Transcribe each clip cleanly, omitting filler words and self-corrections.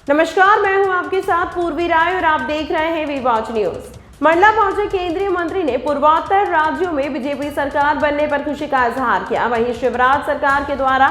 नमस्कार, मैं हूं आपके साथ पूर्वी राय और आप देख रहे हैं वी वॉच न्यूज। मंडला पहुंचे केंद्रीय मंत्री ने पूर्वोत्तर राज्यों में बीजेपी सरकार बनने पर खुशी का इजहार किया। वहीं शिवराज सरकार के द्वारा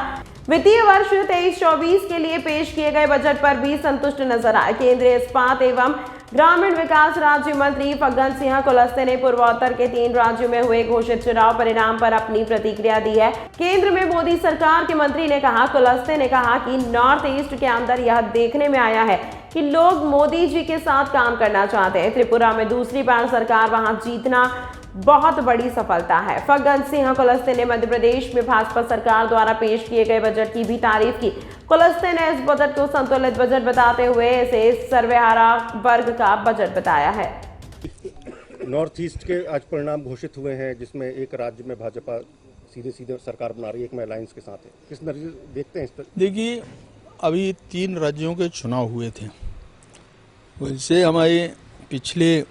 वित्तीय वर्ष 23-24 के लिए पेश किए गए बजट पर भी संतुष्ट नजर आए। केंद्रीय इस्पात एवं ग्रामीण विकास राज्य मंत्री फग्गन सिंह कुलस्ते ने पूर्वोत्तर के 3 राज्यों में हुए घोषित चुनाव परिणाम पर अपनी प्रतिक्रिया दी है। केंद्र में मोदी सरकार के मंत्री ने कहा, कुलस्ते ने कहा कि नॉर्थ ईस्ट के अंदर यह देखने में आया है कि लोग मोदी जी के साथ काम करना चाहते हैं। त्रिपुरा में दूसरी बार सरकार वहां जीतना बहुत बड़ी सफलता है। फग्गन सिंह कुलस्ते ने मध्य प्रदेश में भाजपा सरकार द्वारा पेश किए गए बजट की भी तारीफ की। कुलस्ते ने इस बजट को संतुलित बजट बताते हुए इसे सर्वहारा वर्ग का बजट बताया है। नॉर्थ ईस्ट के आज परिणाम घोषित हुए हैं, जिसमें एक राज्य में भाजपा सीधे सरकार बना रही है, एक में अलायंस के साथ है। किस नजरिए देखते हैं इस पर? देखिए, अभी 3 राज्यों के चुनाव हुए थे। वैसे हमारे पिछले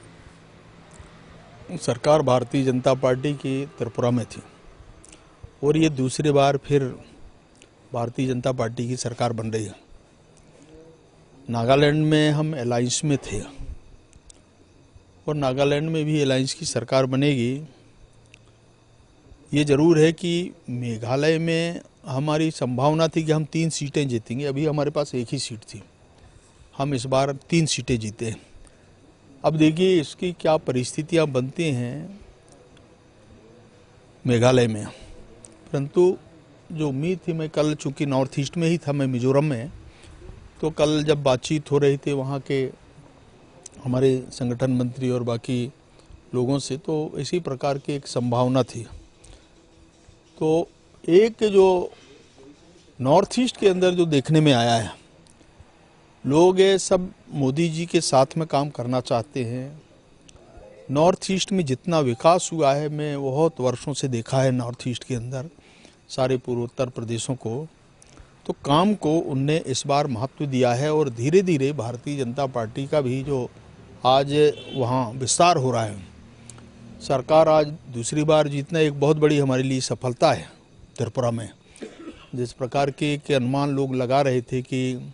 सरकार भारतीय जनता पार्टी की त्रिपुरा में थी और ये दूसरी बार फिर भारतीय जनता पार्टी की सरकार बन रही है। नागालैंड में हम अलायंस में थे और नागालैंड में भी अलायंस की सरकार बनेगी। ये जरूर है कि मेघालय में हमारी संभावना थी कि हम 3 सीटें जीतेंगे। अभी हमारे पास एक ही सीट थी, हम इस बार 3 सीटें जीते। अब देखिए इसकी क्या परिस्थितियां बनती हैं मेघालय में, परंतु जो उम्मीद थी, मैं कल चूंकि नॉर्थ ईस्ट में ही था, मैं मिजोरम में, तो कल जब बातचीत हो रही थी वहाँ के हमारे संगठन मंत्री और बाकी लोगों से, तो इसी प्रकार की एक संभावना थी। तो एक जो नॉर्थ ईस्ट के अंदर जो देखने में आया है, लोग ये सब मोदी जी के साथ में काम करना चाहते हैं। नॉर्थ ईस्ट में जितना विकास हुआ है, मैं बहुत वर्षों से देखा है नॉर्थ ईस्ट के अंदर सारे पूर्वोत्तर प्रदेशों को, तो काम को उनने इस बार महत्व दिया है और धीरे धीरे भारतीय जनता पार्टी का भी जो आज वहाँ विस्तार हो रहा है, सरकार आज दूसरी बार जीतना एक बहुत बड़ी हमारे लिए सफलता है। त्रिपुरा में जिस प्रकार के अनुमान लोग लगा रहे थे कि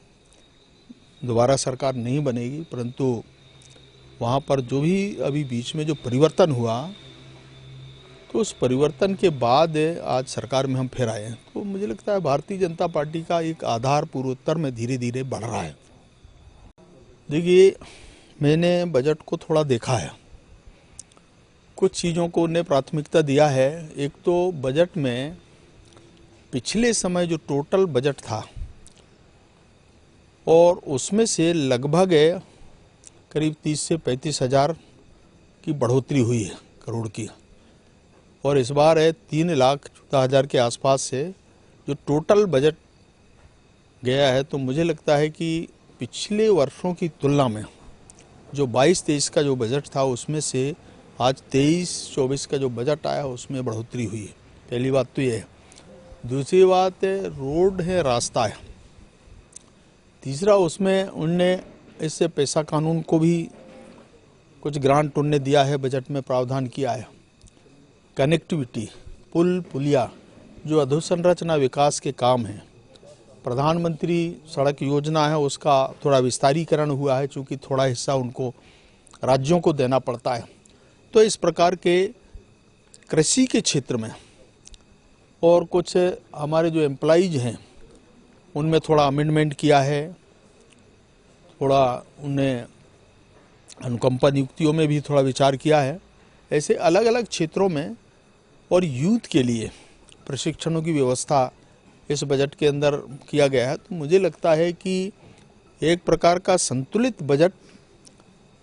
दोबारा सरकार नहीं बनेगी, परंतु वहाँ पर जो भी अभी बीच में जो परिवर्तन हुआ, तो उस परिवर्तन के बाद आज सरकार में हम फिर आए हैं। तो मुझे लगता है भारतीय जनता पार्टी का एक आधार पूर्वोत्तर में धीरे धीरे बढ़ रहा है। देखिए, मैंने बजट को थोड़ा देखा है, कुछ चीज़ों को उन्हें प्राथमिकता दिया है। एक तो बजट में पिछले समय जो टोटल बजट था और उसमें से लगभग करीब 30 से 35 हज़ार की बढ़ोतरी हुई है, करोड़ की, और इस बार है 3,14,000 के आसपास से जो टोटल बजट गया है। तो मुझे लगता है कि पिछले वर्षों की तुलना में जो 22-23 का जो बजट था, उसमें से आज 23-24 का जो बजट आया उसमें बढ़ोतरी हुई है। पहली बात तो ये है। दूसरी बात है, रोड है, रास्ता है। तीसरा, उसमें उनने इससे पैसा कानून को भी कुछ ग्रांट उनने दिया है, बजट में प्रावधान किया है। कनेक्टिविटी, पुल पुलिया, जो अधोसंरचना विकास के काम हैं, प्रधानमंत्री सड़क योजना है, उसका थोड़ा विस्तारीकरण हुआ है, चूँकि थोड़ा हिस्सा उनको राज्यों को देना पड़ता है। तो इस प्रकार के कृषि के क्षेत्र में और कुछ हमारे जो एम्प्लॉइज हैं उनमें थोड़ा अमेंडमेंट किया है, थोड़ा उनने अनुकंपा नियुक्तियों में भी थोड़ा विचार किया है। ऐसे अलग अलग क्षेत्रों में और यूथ के लिए प्रशिक्षणों की व्यवस्था इस बजट के अंदर किया गया है। तो मुझे लगता है कि एक प्रकार का संतुलित बजट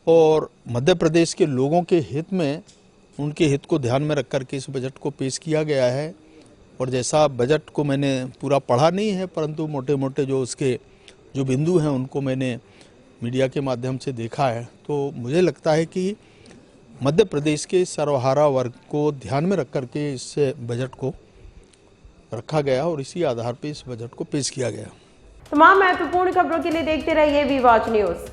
और मध्य प्रदेश के लोगों के हित में, उनके हित को ध्यान में रख कर के इस बजट को पेश किया गया है। और जैसा बजट को मैंने पूरा पढ़ा नहीं है, परंतु मोटे मोटे जो उसके जो बिंदु हैं उनको मैंने मीडिया के माध्यम से देखा है। तो मुझे लगता है कि मध्य प्रदेश के सर्वहारा वर्ग को ध्यान में रख कर के इस बजट को रखा गया और इसी आधार पर इस बजट को पेश किया गया। तमाम महत्वपूर्ण खबरों के लिए देखते रहिए वी वॉच न्यूज।